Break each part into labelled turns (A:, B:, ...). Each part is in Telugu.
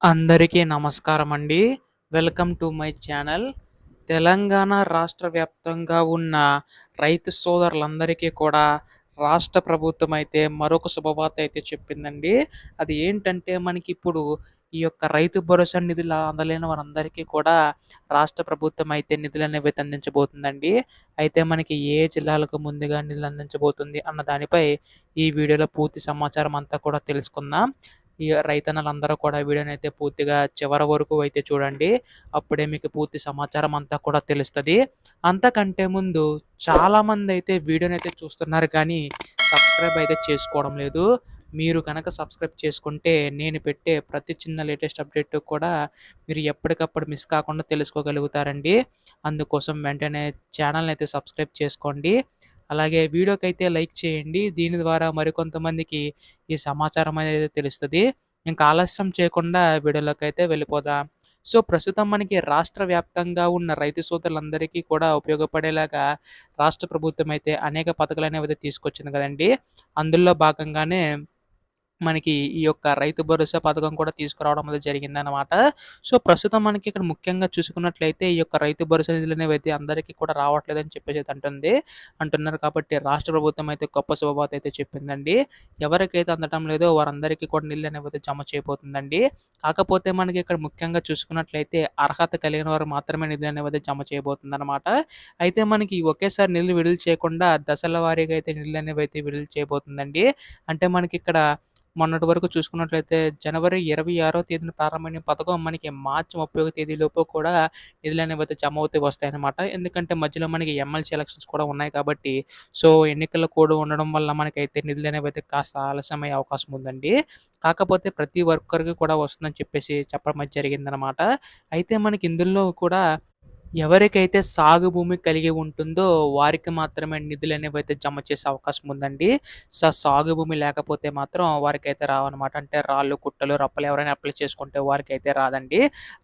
A: అందరికీ నమస్కారమండి. Welcome to my channel. Telangana రాష్ట్ర వ్యాప్తంగా ఉన్న రైతు సోదరులందరికీ కూడా రాష్ట్ర ప్రభుత్వం అయితే మరొక శుభవార్త అయితే చెప్పిందండి. అది ఏంటంటే మనకిప్పుడు ఈ యొక్క రైతు భరోసా నిధులు అందలేని వారందరికీ కూడా రాష్ట్ర ప్రభుత్వం అయితే నిధులనేవి అందించబోతుందండి. అయితే మనకి ఏ జిల్లాలకు ముందుగా నిధులు అందించబోతుంది అన్న దానిపై ఈ వీడియోలో పూర్తి సమాచారం అంతా కూడా తెలుసుకుందాం. ఈ రైతన్నలందరూ కూడా వీడియోనైతే పూర్తిగా చివరి వరకు అయితే చూడండి. అప్పుడే మీకు పూర్తి సమాచారం అంతా కూడా తెలుస్తది. అంతకంటే ముందు చాలామందైతే వీడియోనైతే చూస్తున్నారు కానీ సబ్స్క్రైబ్ అయితే చేసుకోవడం లేదు. మీరు గనక సబ్స్క్రైబ్ చేసుకుంటే నేను పెట్టే ప్రతి చిన్న లేటెస్ట్ అప్డేట్ కూడా మీరు ఎప్పటికప్పుడు మిస్ కాకుండా తెలుసుకోగలుగుతారండి. అందుకోసం వెంటనే ఛానల్‌ని అయితే సబ్స్క్రైబ్ చేసుకోండి. అలాగే వీడియోకైతే లైక్ చేయండి. దీని ద్వారా మరికొంతమందికి ఈ సమాచారం అనేది తెలుస్తది. ఇంకా ఆలస్యం చేయకుండా వీడియోలోకైతే వెళ్ళిపోదాం. సో, ప్రస్తుతం మనకి రాష్ట్ర వ్యాప్తంగా ఉన్న రైతు సోదరులందరికీ కూడా ఉపయోగపడేలాగా రాష్ట్ర ప్రభుత్వం అయితే అనేక పథకాలనేవైతే తీసుకొచ్చింది కదండీ! అందులో భాగంగానే మనకి ఈ యొక్క రైతు భరోసా పథకం కూడా తీసుకురావడం అనేది జరిగిందనమాట. సో, ప్రస్తుతం మనకి ఇక్కడ ముఖ్యంగా చూసుకున్నట్లయితే ఈ యొక్క రైతు భరోసా నిధులనేవైతే అందరికీ కూడా రావట్లేదని చెప్పేసైతే అంటున్నారు కాబట్టి రాష్ట్ర ప్రభుత్వం అయితే గొప్ప శుభవార్త అయితే చెప్పిందండి. ఎవరికైతే అందటం లేదో వారందరికీ కూడా నిధులనేవైతే జమ చేయబోతుందండి. కాకపోతే మనకి ఇక్కడ ముఖ్యంగా చూసుకున్నట్లయితే అర్హత కలిగిన వారు మాత్రమే నిధులనేవైతే జమ చేయబోతుందనమాట. అయితే మనకి ఒకేసారి నిధులు విడుదల చేయకుండా దశల వారీగా అయితే నిధులనేవైతే విడుదల చేయబోతుందండి. అంటే మనకిక్కడ మొన్నటి వరకు చూసుకున్నట్లయితే జనవరి 26వ తేదీన ప్రారంభమైన పథకం మనకి మార్చి 31 తేదీలోపు కూడా నిధులనేవైతే జమ అవుతూ వస్తాయన్నమాట. ఎందుకంటే మధ్యలో మనకి ఎమ్మెల్సీ ఎలక్షన్స్ కూడా ఉన్నాయి కాబట్టి, సో, ఎన్నికల కోడ్ ఉండడం వల్ల మనకైతే నిధులనేవైతే కాస్త ఆలస్యమయ్యే అవకాశం ఉందండి. కాకపోతే ప్రతి వర్కర్‌కి కూడా వస్తుందని చెప్పేసి చెప్పడం అయితే జరిగిందనమాట. అయితే మనకి ఇందులో కూడా ఎవరికైతే సాగు భూమి కలిగి ఉంటుందో వారికి మాత్రమే నిధులనేవైతే జమ చేసే అవకాశం ఉందండి. సాగు భూమి లేకపోతే మాత్రం వారికైతే రావన్నమాట. అంటే రాళ్ళు, కుట్టలు, రప్పలు ఎవరైనా అప్లై చేసుకుంటే వారికైతే రాదండి.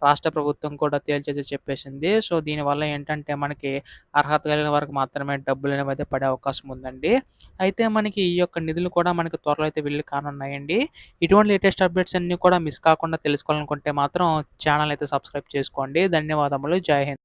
A: రాష్ట్ర ప్రభుత్వం కూడా తేల్చేసి చెప్పేసింది. సో, దీనివల్ల ఏంటంటే మనకి అర్హత కలిగిన వారికి మాత్రమే డబ్బులనేవైతే పడే అవకాశం ఉందండి. అయితే మనకి ఈ యొక్క నిధులు కూడా మనకి త్వరలో అయితే విడుదల కానున్నాయండి. ఇటువంటి లేటెస్ట్ అప్డేట్స్ అన్నీ కూడా మిస్ కాకుండా తెలుసుకోవాలనుకుంటే మాత్రం ఛానల్ అయితే సబ్స్క్రైబ్ చేసుకోండి. ధన్యవాదములు. జై హింద్.